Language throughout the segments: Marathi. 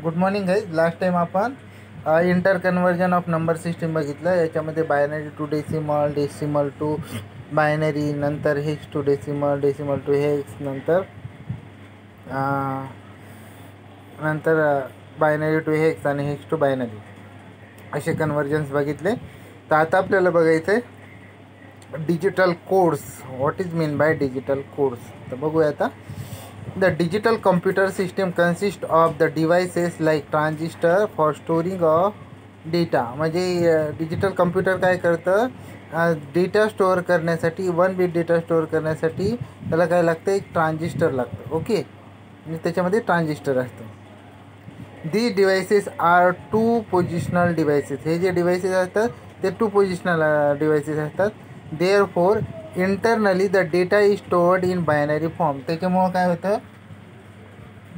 Good morning guys. Last time आपण inter conversion of number system बघितलं. याच्यामध्ये binary to decimal, decimal to binary, नंतर hex to decimal, decimal to hex, नंतर बायनरी टू हेक्स आणि हेक्स टू बायनरी असे कन्वर्जन्स बघितले. तर आता आपल्याला बघायचं आहे digital codes. What is mean by digital codes. तर बघूया आता. The digital computer system consists of the devices like transistor for storing of data. म्हणजे डिजिटल कम्प्युटर काय करतं, डेटा स्टोअर करण्यासाठी, 1 बिट डेटा स्टोअर करण्यासाठी त्याला काय लागतं, एक ट्रान्झिस्टर लागतं. ओके, म्हणजे त्याच्यामध्ये ट्रान्झिस्टर असतं. The devices are two positional devices. हे जे डिव्हायसेस असतात ते टू पोझिशनल डिव्हायसेस असतात. Therefore internally the data is stored in binary form. त्याच्यामुळं काय होतं,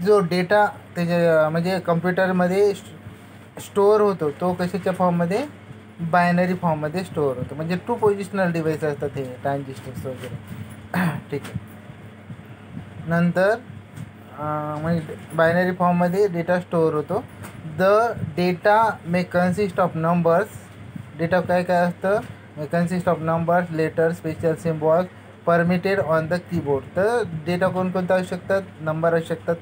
जो डेटा त्याच्या म्हणजे कम्प्युटरमध्ये स्टोअर होतो तो कशाच्या फॉर्ममध्ये, बायनरी फॉर्ममध्ये स्टोअर होतो. म्हणजे टू पोझिशनल डिव्हाइस असतात हे ट्रान्झिस्टर्स वगैरे. ठीक आहे. नंतर म्हणजे बायनरी फॉर्ममध्ये डेटा स्टोअर होतो. The data may consist of numbers. Data काय काय असतं, may consist of numbers, letters, special symbols permitted on the keyboard. तर डेटा कोणकोणता असू शकतात, नंबर असू शकतात,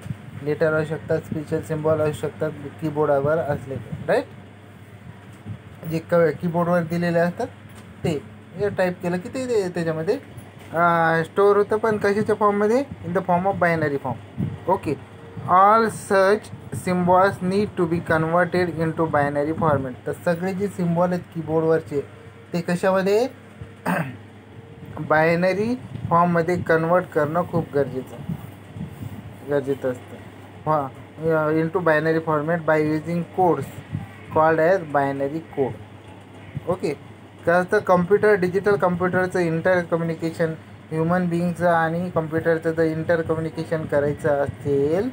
लेटर असू शकतात, स्पेशल सिम्बॉल असू शकतात कीबोर्डावर असलेले, राईट. जे कीबोर्डवर दिलेले असतात ते टाईप केलं की ते त्याच्यामध्ये स्टोअर होतं. पण कशाच्या फॉर्ममध्ये, in the form of binary form. Okay. All such symbols need to be converted in to binary format. तर सगळे जे सिम्बॉल आहेत कीबोर्डवरचे ते कशामध्ये, बायनरी फॉर्ममध्ये कन्वर्ट करणं खूप गरजेचं असतं. In to binary format by using codes called as binary code. Okay. कसं कम्प्युटर, डिजिटल कम्प्युटरचं इंटर कम्युनिकेशन, ह्युमन बिईंगचं आणि कम्प्युटरचं जर इंटर कम्युनिकेशन करायचं असेल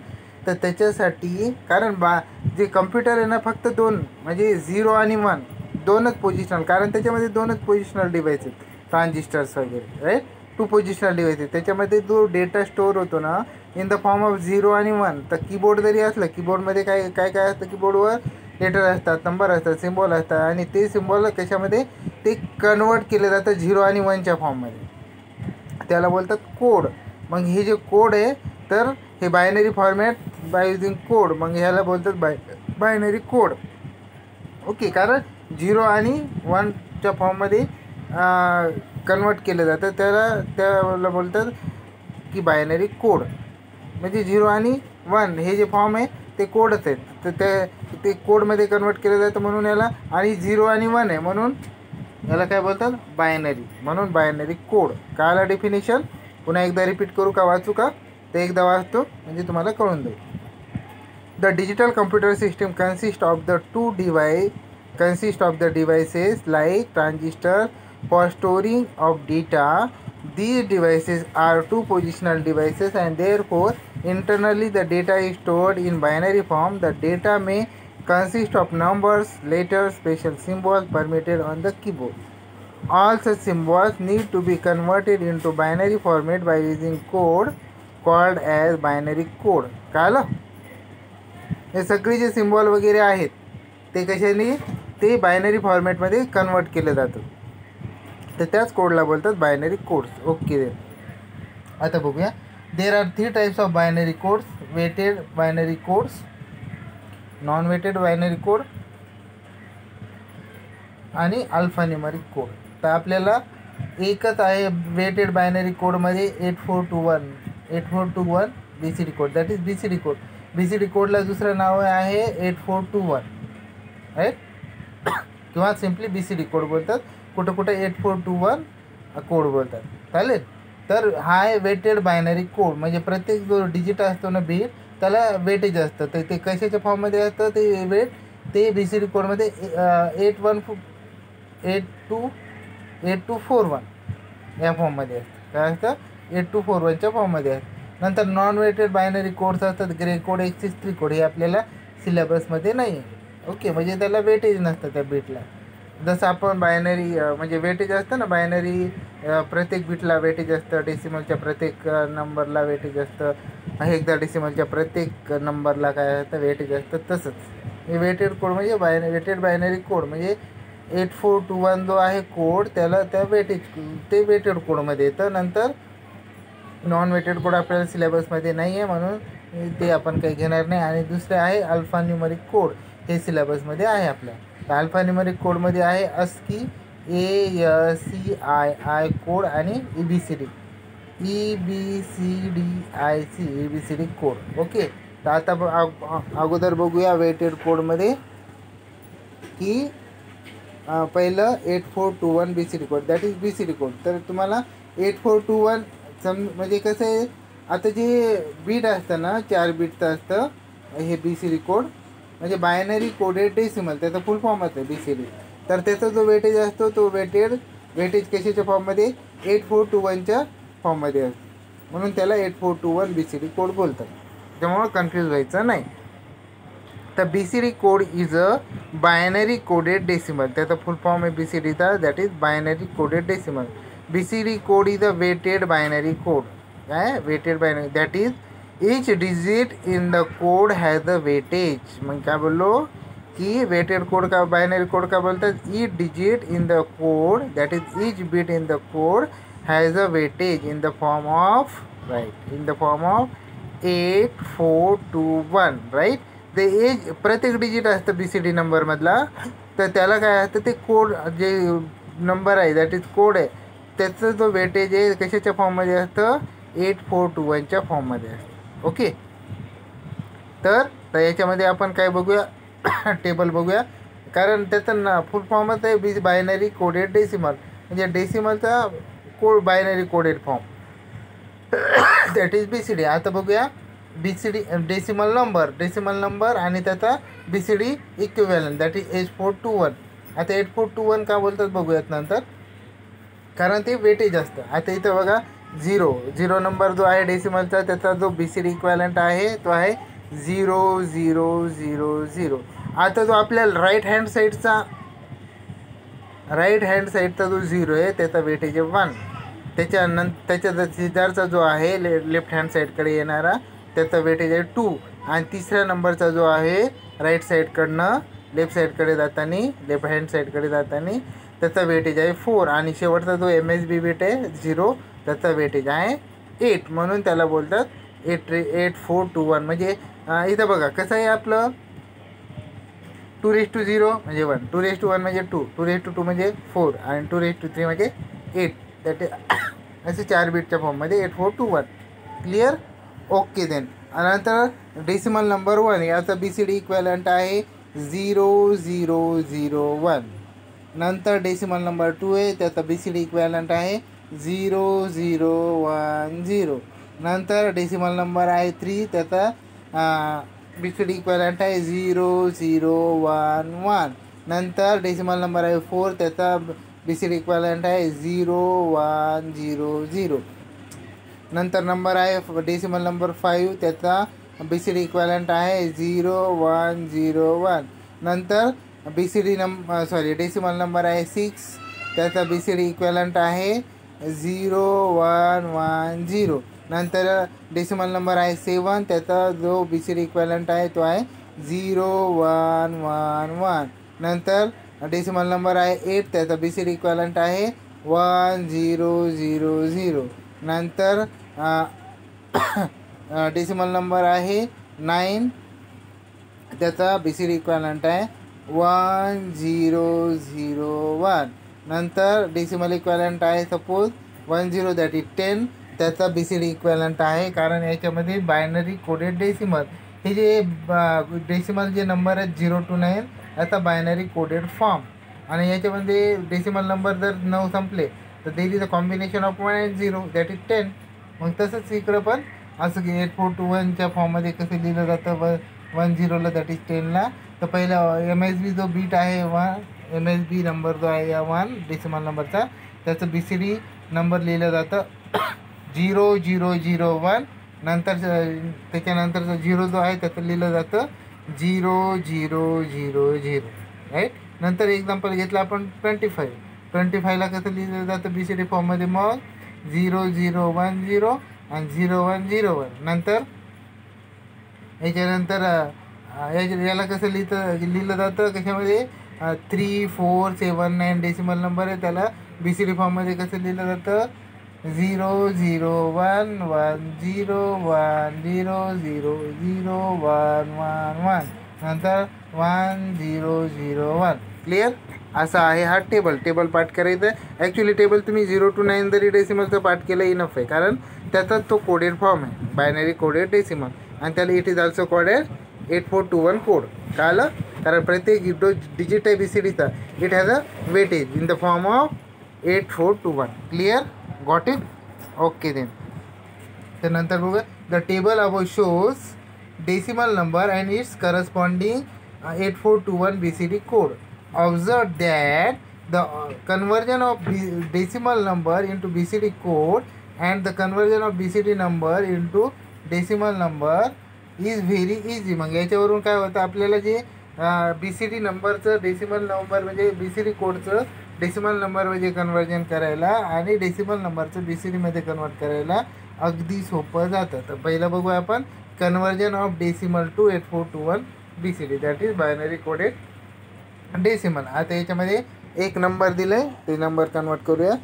तर त्याच्यासाठी, कारण जे कम्प्युटर आहे ना फक्त दोन, म्हणजे 0 आणि 1 दोनच पोझिशनल, कारण त्याच्यामध्ये दोनच पोझिशनल डिव्हाइस आहेत, ट्रान्झिस्टर्स वगैरे, राईट. टू पोझिशनल डिव्हाइस आहेत. त्याच्यामध्ये जो डेटा स्टोअर होतो ना इन द फॉर्म ऑफ 0 आणि 1. तर कीबोर्ड जरी असलं, कीबोर्डमध्ये काय काय काय असतं, कीबोर्डवर लेटर असतात, नंबर असतात, सिम्बॉल असतात, आणि ते सिम्बॉल कशामध्ये ते कन्वर्ट केले जातं 0 आणि 1च्या फॉर्ममध्ये. त्याला बोलतात कोड. मग हे जे कोड आहे तर हे binary format by using code, मग ह्याला बोलतात बायनरी कोड. ओके. कारण 0 आणि 1च्या फॉर्ममध्ये कन्वर्ट केलं जातं, त्याला बोलतात की बायनरी कोड. म्हणजे 0 आणि 1 हे जे फॉर्म आहे ते कोडच आहेत, तर ते कोडमध्ये कन्वर्ट केलं जातं म्हणून याला, आणि 0 आणि 1 आहे म्हणून याला काय बोलतात, बायनरी. म्हणून बायनरी कोड. कळाला डेफिनेशन? पुन्हा एकदा रिपीट करू का, वाचू का? ते एकदा वाचतो म्हणजे तुम्हाला कळून जाईल. The digital computer system consist of the devices like transistor for storing of data. These devices are two positional devices and therefore internally the data is stored in binary form. The data may consist of numbers, letters, special symbols permitted on the keyboard. All such symbols need to be converted into binary format by using code called as binary code. कळलं? हे सगळे जे सिम्बॉल वगैरे आहेत ते कशाने, ते बायनरी फॉर्मॅटमध्ये कन्वर्ट केलं जातं, तर त्याच कोडला बोलतात बायनरी कोड्स. ओके. आता बघूया. There are 3 types of binary codes. Weighted binary codes, non weighted binary code आणि अल्फान्यूमरिक कोड. तर आपल्याला एकच आहे वेटेड बायनरी कोडमध्ये 8421 BCD code, that is BCD code. BCD कोडला दुसरं नाव आहे 8421, राईट, किंवा सिम्पली BCD कोड बोलतात. कुठं 8421 कोड बोलतात, चालेल. तर हा आहे वेटेड बायनरी कोड. म्हणजे प्रत्येक जो डिजिट असतो ना, बीट, त्याला वेटेज असतं. तर ते कशाच्या फॉर्ममध्ये असतं, ते वेट ते BCD कोडमध्ये 8241 या फॉर्ममध्ये असतं. काय असतं, 8241च्या फॉर्ममध्ये असतं. नंतर नॉन वेटेड बायनरी कोड्स असतात, ग्रे कोड, एक्सिस कोड. हे आपल्याला सिलेबसमध्ये नाही आहे. ओके. म्हणजे त्याला वेटेज नसतं त्या बीटला. जसं आपण बायनरी म्हणजे वेटेज असतं ना, बायनरी प्रत्येक बिटला वेटेज असतं, डेसिमलच्या प्रत्येक नंबरला वेटेज असतं, हेक्साडेसिमलच्या प्रत्येक नंबरला काय असतं वेटेज असतं. तसंच हे वेटेड कोड म्हणजे वेटेड बायनरी कोड म्हणजे 8421 जो आहे कोड त्याला त्या ते वेटेड कोडमध्ये येतं. नंतर नॉन वेटेड कोड आपल्याला सिलेबसमध्ये नाही आहे म्हणून ते आपण काही घेणार नाही. आणि दुसरे आहे अल्फा न्यूमरिक कोड, हे सिलेबसमध्ये आहे आपल्या. तर अल्फा न्यूमरिक कोडमध्ये आहे ASCII ASCII कोड आणि EBCD EBCDIC कोड. ओके, तर आता अगोदर बघूया वेटेड कोडमध्ये की पहिलं 8421 BCD code, that is BCD code. तर तुम्हाला 8421 म्हणजे कसं आहे, आता जे बीट असतं ना 4 बीटचं असतं हे BCD कोड म्हणजे बायनरी कोडेड डेसिमल, त्याचा फुल फॉर्मच आहे BCD. तर त्याचा जो वेटेज असतो तो वेटेज कशाच्या फॉर्ममध्ये 8421च्या फॉर्ममध्ये असतो, म्हणून त्याला 8421 BCD कोड बोलतात. त्यामुळं कन्फ्यूज व्हायचं नाही. तर BCD code is a binary coded decimal, त्याचा फुल फॉर्म आहे BCDचा, that is binary coded decimal. BCD code is a weighted binary code. काय weighted binary, that is each digit in the code has a weightage. मग काय बोललो की वेटेड कोड का बायनरी कोड का बोलतात, each digit in the code, that is each bit in the code has a weightage in the form of 8421 right. ते एज प्रत्येक डिजिट असतं BCD नंबरमधला, तर त्याला काय असतं ते कोड जे नंबर आहे दॅट इज कोड आहे त्याचं जो वेटेज आहे कशाच्या फॉर्ममध्ये असतं 8421च्या फॉर्ममध्ये असतं. ओके, तर याच्यामध्ये आपण काय बघूया टेबल बघूया, कारण त्याचं फुल फॉर्मच आहे बायनरी कोडेड डेसिमल म्हणजे डेसिमलचा code binary coded form that is BCD. आता बघूया BCD डेसिमल नंबर आणि त्याचा BCD इक्विव्हॅलंट दॅट इज 8421. आता 8421 का बोलतात बघूयात नंतर, कारण ते वेटेज असतं. आता इथं बघा 0 नंबर जो आहे डेसिमलचा त्याचा जो BCD इक्विव्हॅलंट आहे तो आहे 0000. आता जो आपल्याला राईट हँड साईडचा जो 0 आहे त्याचा वेटेज आहे 1. त्याच्या शेजारचा जो आहे लेफ्ट हँड साईडकडे येणारा त्याचा वेटेज आहे 2. आणि तिसऱ्या नंबरचा जो आहे राईट साईडकडनं लेफ्ट हँड साईडकडे जाताना त्याचा वेटेज आहे 4. आणि शेवटचा जो MSB बीट आहे 0 त्याचा वेटेज आहे 8. म्हणून त्याला बोलतात 8421. म्हणजे इथं बघा कसं आहे आपलं 2:0 म्हणजे 1, 2:1 म्हणजे 2, 2:2 म्हणजे 4 आणि 2:3 म्हणजे 8. दॅट असे 4 बीटच्या फॉर्ममध्ये 8421. क्लिअर? Okay then. नंतर डेसिमल नंबर 1 याचा BCD इक्विव्हॅलंट आहे 0001. नंतर डेसिमल नंबर 2 आहे त्याचा BCD इक्विव्हॅलंट आहे 0010. नंतर डेसिमल नंबर आहे 3 त्याचा BCD इक्विव्हॅलंट आहे 0011. नंतर डेसिमल नंबर आहे 4 त्याचा BCD इक्विव्हॅलंट आहे 0100. नंतर नंबर आहे डेसिमल नंबर 5 त्याचा BCD इक्विव्हॅलंट आहे 0101. नंतर डेसिमल नंबर आहे 6 त्याचा BCD इक्विव्हॅलंट आहे 0110. नंतर डेसिमल नंबर आहे 7 त्याचा जो BCD इक्विव्हॅलंट आहे तो आहे 0111. नंतर डेसिमल नंबर आहे 8 त्याचा BCD इक्विव्हॅलंट आहे 1000. नंतर डेसिमल नंबर आहे 9 त्याचा BCD इक्विव्हॅलंट आहे 1001. नंतर डेसिमल इक्विव्हॅलंट आहे सपोज 10 दॅट इज 10 त्याचा BCD इक्विव्हॅलंट आहे, कारण याच्यामध्ये बायनरी कोडेड डेसिमल हे जे डेसिमल जे नंबर आहेत 0 to 9 याचा बायनरी कोडेड फॉर्म. आणि याच्यामध्ये डेसिमल नंबर जर 9 संपले तर there is a combination of 1 and 0 that is 10. मग तसंच इकडं पण असं की 8421च्या फॉर्ममध्ये कसं लिहिलं जातं 10ला दॅट इज 10ला. तर पहिला MSB जो बीट आहे MSB नंबर जो आहे 1 डेसिमल नंबरचा त्याचं BCD नंबर लिहिलं जातं 0001. नंतर त्याच्यानंतरचा 0 जो आहे त्याचं लिहिलं जातं 0000 राईट. नंतर एक्झाम्पल घेतलं आपण 25 25ला कसं लिहिलं जातं BCD फॉर्ममध्ये? मग 0010 आणि 0101. नंतर याच्यानंतर याला कसं लिहिलं जातं कशामध्ये? 3479 डेसिमल नंबर आहे, त्याला BCD फॉर्ममध्ये कसं लिहिलं जातं? 001101000111 नंतर 1001. क्लिअर? असा आहे हा टेबल पाठ करायचं आहे. ॲक्च्युली टेबल तुम्ही 0 to 9 जरी डेसिमलचं पाठ केलं इनफ आहे, कारण त्याचा तो कोडेड फॉर्म आहे, बायनरी कोडेड डेसिमल, आणि त्याला it is also coded 8421 code. कळलं? कारण प्रत्येक डिजिट आहे BCDचा, it has a weightage in the form of 8421. Clear? Got it? Okay then. तर नंतर बघूया, the table above shows decimal number and its corresponding 8421 BCD code. Observe that the conversion of decimal number into BCD code and the conversion of BCD number into decimal number is very easy. मग याच्यावरून काय होतं, आपल्याला जे BCD नंबरचं डेसिमल नंबर म्हणजे BCD कोडचं डेसिमल नंबरमध्ये कन्वर्जन करायला आणि डेसिमल नंबरचं BCDमध्ये कन्वर्ट करायला अगदी सोपं जातं. तर पहिलं बघूया आपण conversion of decimal to 8421 BCD, that is binary coded decimal. आता याच्यामध्ये एक नंबर दिलं आहे, ते नंबर कन्वर्ट करूया.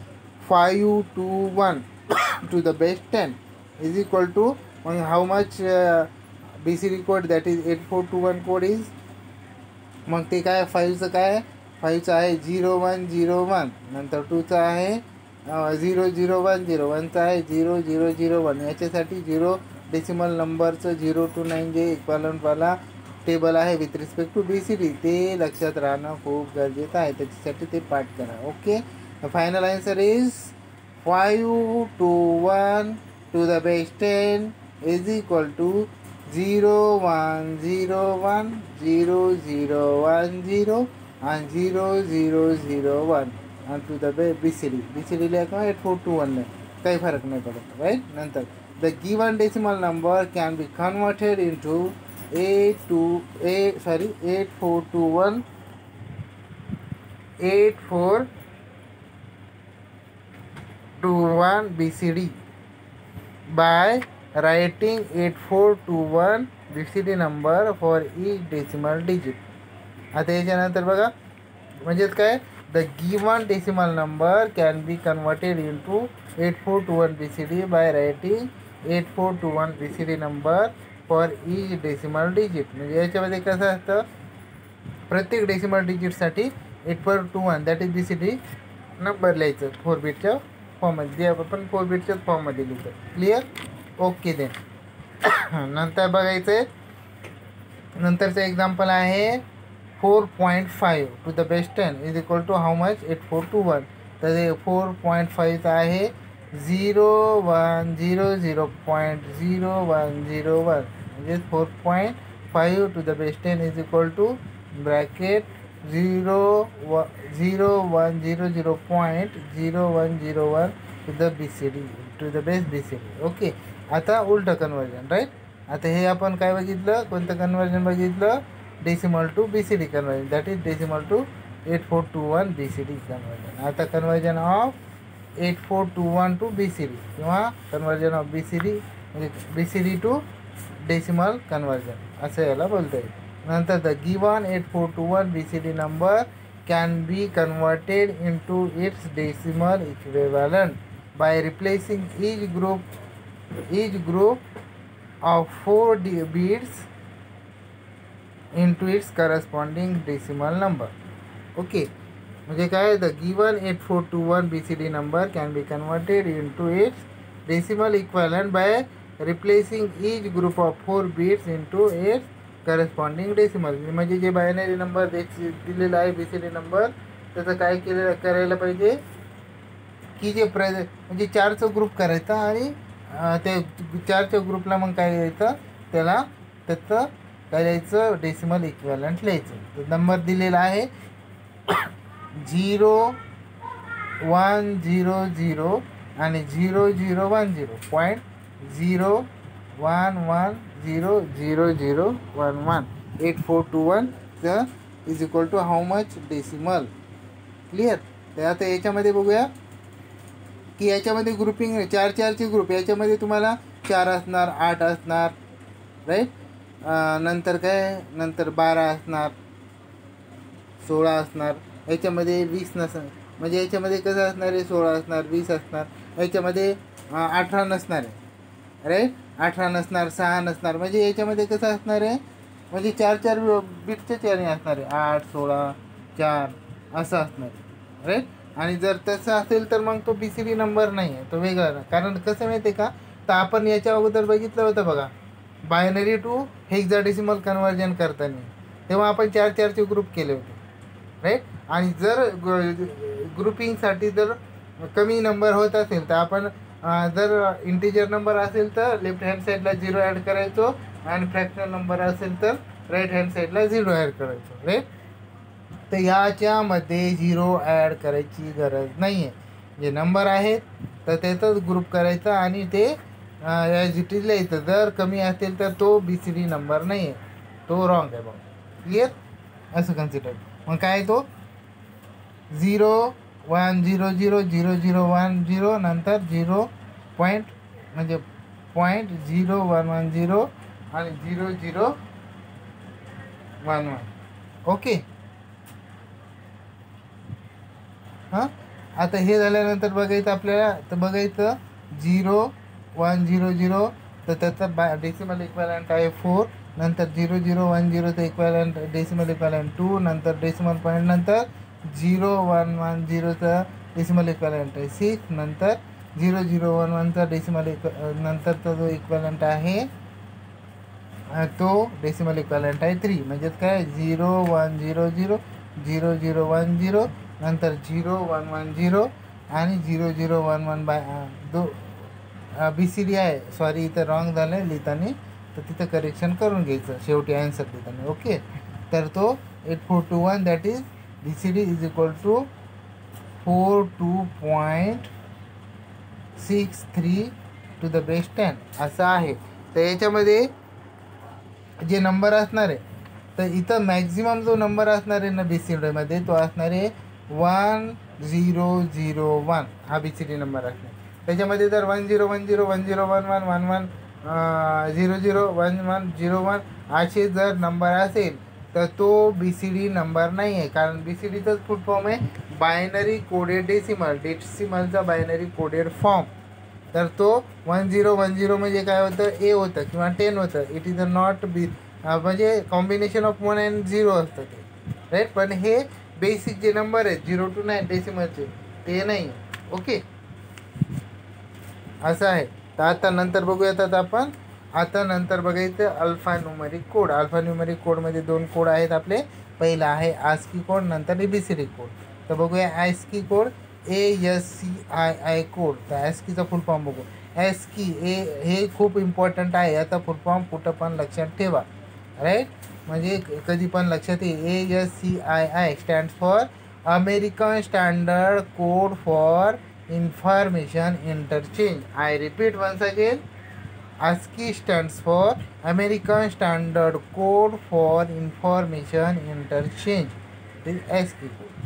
521 to the base 10 is equal to, मग how much BCD code that is 8421 code is, मग ते काय 5चं काय? 5चं आहे 0101, नंतर 2चं आहे 0010, 1चं आहे 0001. याच्यासाठी 0 डेसिमल नंबरचं 0 to 9 जे इक्वलंटवाला टेबल आहे विथ रिस्पेक्ट टू BCD ते लक्षात राहणं खूप गरजेचं आहे, त्याच्यासाठी ते पाठ करा. Okay. Final answer is 521 to the base 10 is equal to 0101 0010 and 0001 and to the BCD लिहा 8421 ने काही फरक नाही पडत, राईट. नंतर the given decimal number can be converted into 8421 BCD by writing 8421 BCD number for each decimal digit. आता याच्यानंतर बघा, म्हणजे काय, the given decimal number can be converted into 8421 BCD by writing 8421 BCD number for each decimal digit. म्हणजे याच्यामध्ये कसं असतं, प्रत्येक डेसिमल डिजिटसाठी 8421 दॅट इज BCD नंबर लिहायचं 4 बिटच्या फॉर्ममध्ये, जे आपण 4 बिटच्याच फॉर्ममध्ये लिहितो. क्लिअर? Okay then. नंतर बघायचं आहे, नंतरचं एक्झाम्पल आहे 4.5 to the base 10 is equal to how much? 8421. तर ते 4.5चं आहे 0100.0101, म्हणजे 4.5 to the base 10 is equal to bracket 0100.0101 to the BCD to the base BCD. Okay. आता उलटं कन्वर्जन, राईट. आता हे आपण काय बघितलं, कोणतं कन्वर्जन बघितलं? Decimal to BCD conversion, that is decimal to 8421 BCD conversion. आता कन्वर्जन ऑफ 8421 टू BCD किंवा कन्वर्जन ऑफ BCD म्हणजे BCD टू डेसिमल कन्वर्जन असं याला बोलता येईल. नंतर the given 8421 BCD number can be converted into its decimal equivalent by replacing each group of 4 bits into its corresponding decimal number. Okay. म्हणजे काय, the given 8421 BCD number can be converted into its decimal equivalent bye replacing each group of 4 bits into its corresponding decimal. म्हणजे जे बायनरी नंबर दिलेला आहे BCD नंबर, त्याचं काय करायला पाहिजे की जे म्हणजे 4चं ग्रुप करायचा आणि ते 4च्या ग्रुपला मग काय द्यायचं, त्याला त्याचं काय द्यायचं, डेसिमल इक्वॅलंट लिहायचं. तर नंबर दिलेला आहे 0100 आणि 0010.01100011 8421 is equal to how much? Decimal. Clear? तर आता याच्यामध्ये बघूया की याच्यामध्ये ग्रुपिंग 4-4ची ग्रुप, याच्यामध्ये तुम्हाला 4 असणार, 8 असणार, राईट. नंतर काय, नंतर 12 असणार, 16 असणार, याच्यामध्ये 20 नसणार. म्हणजे याच्यामध्ये कसं असणार आहे, 16 असणार, 20 असणार, याच्यामध्ये 18 नसणार आहे, राईट. 18 नसणार, 6 नसणार. म्हणजे याच्यामध्ये कसं असणार आहे, म्हणजे 4-4 बिटचे चॅरिंग असणार आहे, 8, 16, 4 असं असणार आहे, राईट. आणि जर तसं असेल तर मग तो BCD नंबर नाही आहे, तो वेगळा. कारण कसं माहिती आहे का, तर आपण याच्या अगोदर बघितलं होतं बघा, बायनरी टू हेक्साडेसिमल कन्वर्जन करताना, तेव्हा आपण 4-4चे ग्रुप केले होते, राईट. आणि जर ग्रुपिंगसाठी जर कमी नंबर होत असेल तर आपण जर इंटिजर नंबर असेल तर लेफ्ट हँड साईडला 0 ॲड करायचो, आणि फ्रॅक्शनल नंबर असेल तर राईट हँड साईडला 0 ॲड करायचो, राईट. तर ह्याच्यामध्ये 0 ॲड करायची गरज नाही आहे. जे नंबर आहेत तर त्याचाच ग्रुप करायचा आणि ते ॲज इट इज लिहायचं. जर कमी असेल तर तो BCD नंबर नाही आहे, तो रॉंग आहे बघा. क्लिअर, असं कन्सिडर. मग काय तो 0 1 0 0 0 0 1 0 नंतर 0 पॉईंट म्हणजे .0110 आणि 0 0 1 1. ओके. हां, आता हे झाल्यानंतर बघायचं आपल्याला, तर बघायचं 0 1 0 0, तर त्याचा डेसिमल इक्वॅलंट आहे 4. नंतर 0 0 1 0चं इक्वॅलंट डेसिमल इक्वॅलंट 2. नंतर डेसिमल पॉईंट नंतर 0 1 1 0चं डेसिमल इक्वॅलंट आहे 6. नंतर 0 0 1 1चा डेसिमल नंतरचा जो इक्वॅलंट आहे तो डेसिमल इक्वॅलंट आहे 3. म्हणजेच काय 0 1 0 0 0 0 1 0 नंतर 0 1 1 0 आणि 0 0 1 1 बाय दो BCD आहे. सॉरी, इथं रॉंग झालं आहे लिहिताना, तर तिथं करेक्शन करून घ्यायचं शेवटी ॲन्सर लिहिताना. ओके. तर तो 8421 that is BCD is equal to 42.63 to the base 10 असं आहे. तर याच्यामध्ये जे नंबर असणार आहे, तर इथं मॅक्झिमम जो नंबर असणार आहे ना BCDमध्ये, तो असणार आहे 1001. हा BCD नंबर असणार. त्याच्यामध्ये जर 10 10 10 11 11 11 0 0 1 1 0 1 असे जर नंबर असेल तर तो BCD नंबर नाही आहे. कारण BCDचाच फुल फॉर्म आहे बायनरी कोडेड डेसिमल, डेसिमलचा बायनरी कोडेड फॉर्म. तर तो 1010 म्हणजे काय होतं, A होतं किंवा 10 होतं. इट इज अ नॉट म्हणजे कॉम्बिनेशन ऑफ 1 अँड 0 असतं ते, राईट. पण हे बेसिक जे नंबर आहेत 0 to 9 डेसिमलचे, ते नाही. ओके, असं आहे. तर आता नंतर बघूयात. आता नंतर बघायचं alpha numeric code. Alpha numeric कोडमध्ये 2 कोड आहेत आपले. पहिला आहे ASCII कोड, नंतर ABCD कोड. तर बघूया ASCII कोड, ASCII कोड. तर ASCIIचा फुल फॉर्म बघू. ASCII हे खूप इम्पॉर्टंट आहे. याचा फुल फॉर्म कुठं पण लक्षात ठेवा, राईट. म्हणजे कधी पण लक्षात येईल. ASCII stands for American standard code for information interchange. I repeat once again, ASCII stands for American Standard Code for Information Interchange. This is ASCII code.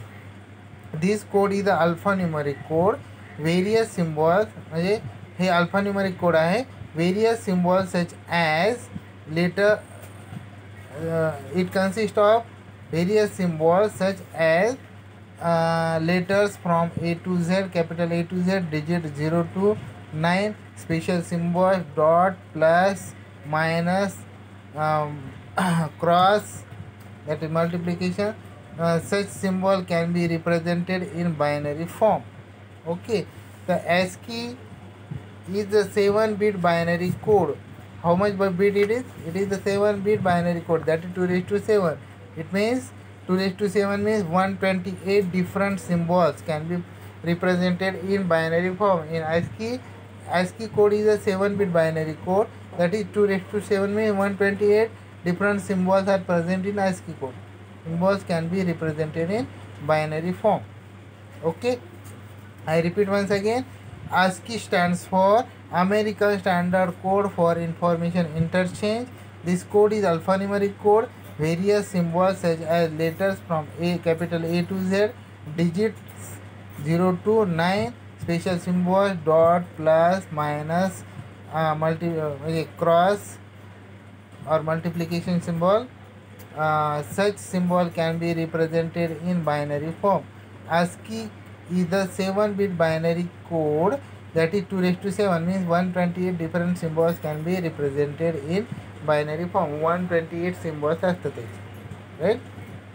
This code is the alphanumeric code. Various symbols, म्हणजे हे alphanumeric code आहे. Various symbols such as letter, it consists of various symbols such as letters from A to Z, capital A to Z, digit 0 to 9, special symbols, dot, plus, minus, cross, that is multiplication. Such symbol can be represented in binary form. Okay, the ASCII is the 7-bit binary code. How much bit it is? It is the 7-bit binary code, that is 2⁻7. It means 2⁻7 means 128 different symbols can be represented in binary form. In ASCII code is a 7-bit binary code, that is 2⁻7 means 128 different symbols are present in ASCII code. Symbols can be represented in binary form. Okay, I repeat once again. ASCII stands for American Standard Code for Information Interchange. This code is alphanumeric code. Various symbols such as letters from capital A to Z, digits 0 to 9 special symbol dot plus minus म्हणजे cross or multiplication symbol. Such symbol can be represented in binary form. ASCII is the 7-bit binary code that is 2 raised to 7 means 128 different symbols can be represented in binary form. 128 symbols असतात त्याचे, राईट,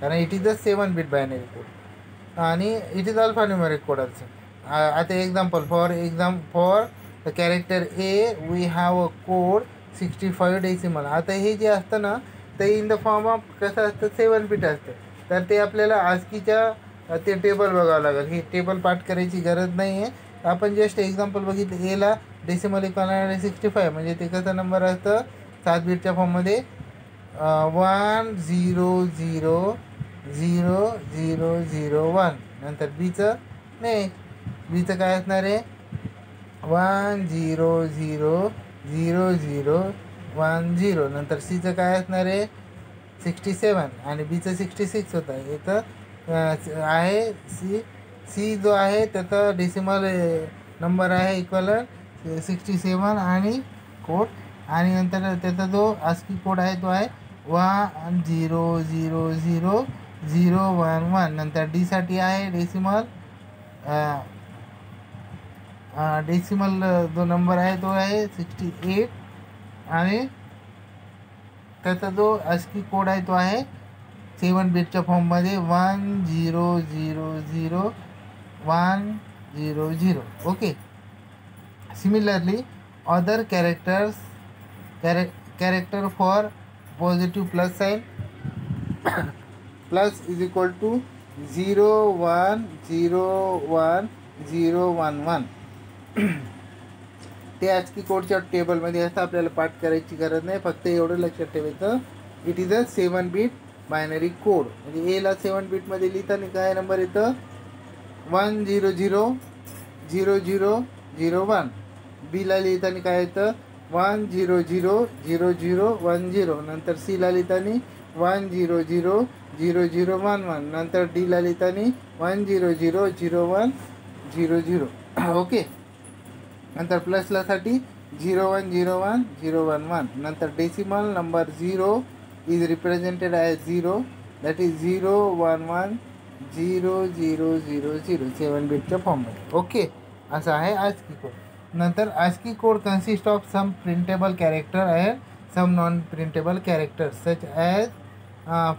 कारण it is the 7-bit binary code आणि it is alphanumeric code also. आता example for the character A we have a code 65 decimal. आता हे जे असतं ना ते इन द फॉर्म ऑफ कसं असतं 7-bit असतं. तर ते आपल्याला आस्कीच्या ते टेबल बघावं लागेल. हे टेबल पाठ करायची गरज नाही आहे. आपण जस्ट एक्झाम्पल बघितलं, एला डेसिमल इक्वल 65 म्हणजे ते कसं नंबर असतं 7 बिटच्या फॉर्ममध्ये 1 0 0 0 0 0 1. नंतर बीचं नाही, बीचं काय असणार आहे 1 0 0 0 0 1 0. नंतर सीचं काय असणार आहे 67 आणि बीचं 66 होतं. इथं आहे सी जो आहे त्याचा डेसिमल नंबर आहे इक्वल 67 आणि कोड, आणि नंतर त्याचा जो आस्की कोड आहे तो आहे 1 0 0 0 0 1 1. नंतर डीसाठी आहे डेसिमल जो नंबर आहे तो आहे 68 आणि त्याचा जो आस्की कोड आहे तो आहे 7 बिटच्या फॉर्ममध्ये 1 0 0 0 1 0 0. Okay. Similarly other character for positive plus sign plus is equal to 0 1 0 1 0 1 1. ते आस्की कोडच्या टेबलमध्ये असतं, आपल्याला पाठ करायची गरज नाही. फक्त एवढं लक्षात ठेवायचं it is a 7-bit binary code. म्हणजे एला 7 बिटमध्ये लिहिताना काय नंबर येतं 1 0 0 0 0 0 1. बीला लिहिताना काय येतं 1 0 0 0 0 1 0. नंतर सीला लिहिताना 1 0 0 0 0 1 1. नंतर डीला लिहिताना 1 0 0 0 1 0 0. ओके. नंतर प्लसला साठी 0 1 0 1 0 1 1. नंतर decimal number 0 is represented as 0 that is 0 1 1 0 0 0 0 7 बिटच्या फॉर्ममध्ये. ओके. असं आहे आस्की कोड. नंतर ASCII code consist of some printable character and some non printable characters such as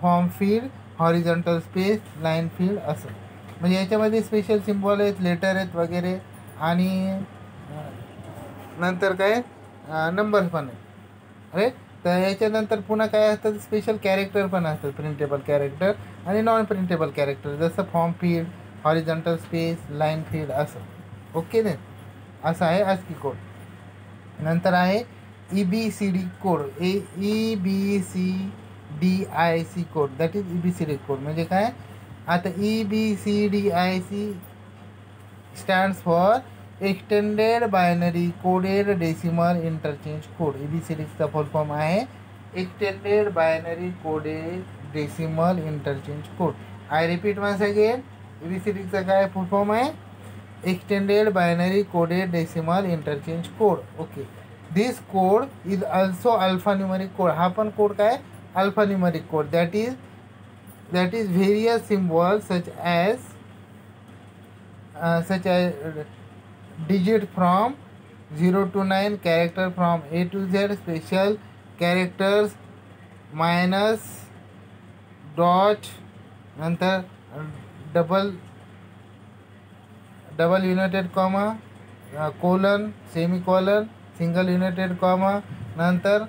form field, horizontal space, line field असं. म्हणजे याच्यामध्ये स्पेशल सिम्बॉल आहेत, लेटर आहेत वगैरे, आणि नंतर काय नंबर्स पण आहेत, राईट. तर याच्यानंतर पुन्हा काय असतं स्पेशल कॅरेक्टर पण असतात, प्रिंटेबल कॅरेक्टर आणि नॉन प्रिंटेबल कॅरेक्टर, जसं form field, horizontal space, line field असं. ओके नाही, असं आहे आस्की कोड. नंतर आहे EBCD code, EBCDIC code, that is EBCD code. म्हणजे काय आता EBCDIC stands for extended binary coded decimal interchange code. EBCDचा फुल फॉर्म आहे extended binary coded decimal interchange code. I repeat once again, EBCDचा काय फुल फॉर्म आहे extended binary coded decimal interchange code. Okay. This code is also alphanumeric code. हा पण कोड काय alphanumeric code, that is various symbols such as digit from 0 to 9, character from A to Z, special characters minus dot, नंतर double United comma, colon, semicolon, single United comma, नंतर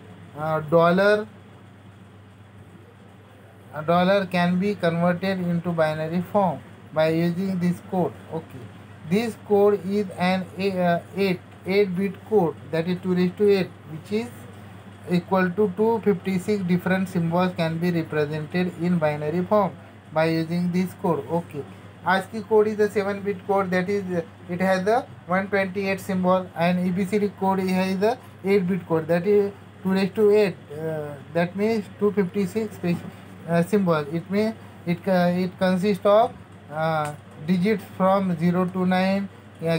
dollar can be converted into binary form by using this code. Okay. This code is an 8-bit code, that is 2 raised to 8, which is equal to 256 different symbols can be represented in binary form by using this code. Okay. ASCII code is a 7-bit code, that is it has the 128 symbol, and EBCD code is the 8-bit code, that is 2 raised to 8. That means 256 symbol. It means it consists of digits from 0 to 9,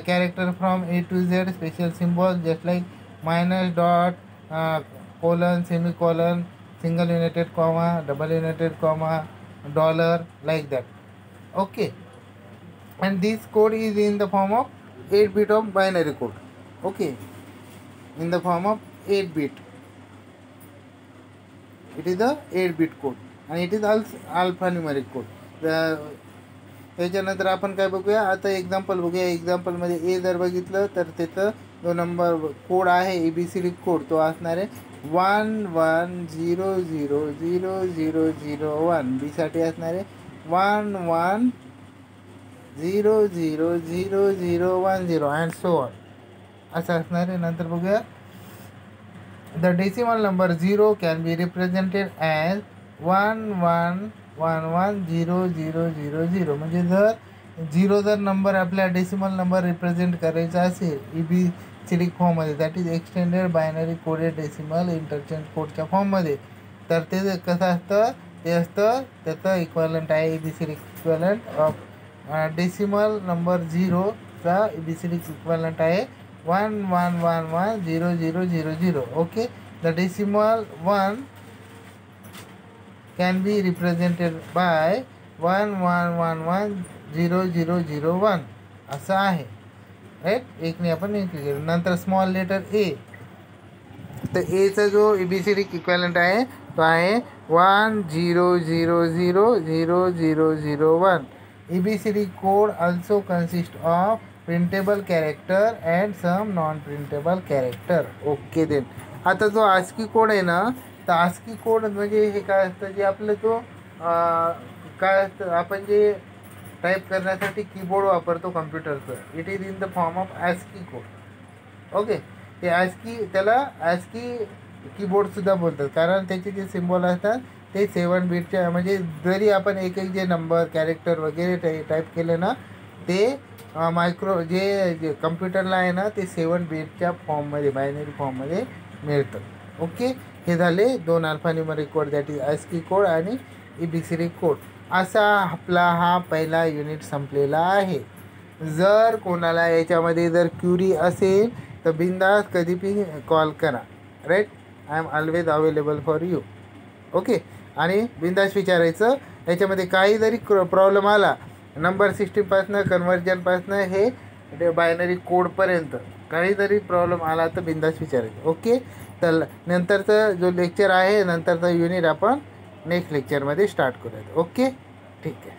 character from A to Z, special symbols just like minus, dot, colon, semicolon, single united comma, double united comma, dollar, like that. Okay, and this code is in the form of 8-bit of binary code. Okay, in the form of 8-bit. It is the 8-bit code and it is also alphanumeric code. त्याच्यानंतर आपण काय बघूया, आता एक्झाम्पल बघूया. एक्झाम्पलमध्ये ए जर बघितलं तर त्याचं जो नंबर कोड आहे ABCD कोड तो असणार आहे 11000001. बीसाठी असणार आहे 11000010 अँड सो ऑन असं असणार आहे. नंतर बघूया the decimal number 0 can be represented as 11110000. म्हणजे जर 0 जर नंबर आपल्या डेसिमल नंबर रिप्रेझेंट करायचा असेल ABCD फॉर्ममध्ये, that is extended binary coded decimal interchange कोडच्या फॉर्ममध्ये, तर ते कसं असतं, ते असतं त्याचं इक्वलंट आहे ABCD equivalent of decimal number 0चा ABCD इक्वलंट आहे 11110000. Okay, the decimal 1 can be represented by 11110001 असं आहे, राईट. एकने आपण इन्क्रीज केलं. नंतर स्मॉल लेटर ए, तर एचा जो ABCD इक्वलंट आहे तो आहे 10000001. ABCD code also consist of printable character and some non printable character. Okay then, आता जो ASCII कोड आहे ना, तर ASCII कोड म्हणजे हे काय असतं, जे आपलं तो काय असतं, आपण जे टाईप करण्यासाठी कीबोर्ड वापरतो कम्प्युटरचं, it is in the form of ASCII code. Okay, ते ASCII, त्याला ASCII कीबोर्डसुद्धा बोलतात, कारण त्याचे जे सिम्बॉल असतात ते 7 बीटच्या, म्हणजे जरी आपण एक जे नंबर कॅरेक्टर वगैरे टाईप केले ना, ते मायक्रो जे कम्प्युटरला आहे ना, ते 7 बीटच्या फॉर्ममध्ये, बायनरी फॉर्ममध्ये मिळतं. ओके, हे झाले 2 alphanumeric code, that is ASCII code आणि ABCD कोड. असा आपला हा पहिला युनिट संपलेला आहे. जर कोणाला याच्यामध्ये जर क्युरी असेल तर बिंदास कधी बी कॉल करा, right. I am always available for you. Okay, आणि बिंदास विचारायचं. याच्यामध्ये काही जरी प्रॉब्लेम आला, नंबर सिस्टीमपासनं, कन्व्हर्जनपासनं हे बायनरी कोडपर्यंत काही जरी प्रॉब्लेम आला तर बिंदास विचारायचं. ओके, तर नंतरचं जो लेक्चर आहे, नंतरचं युनिट आपण नेक्स्ट लेक्चरमध्ये स्टार्ट करूयात. ओके, ठीक आहे.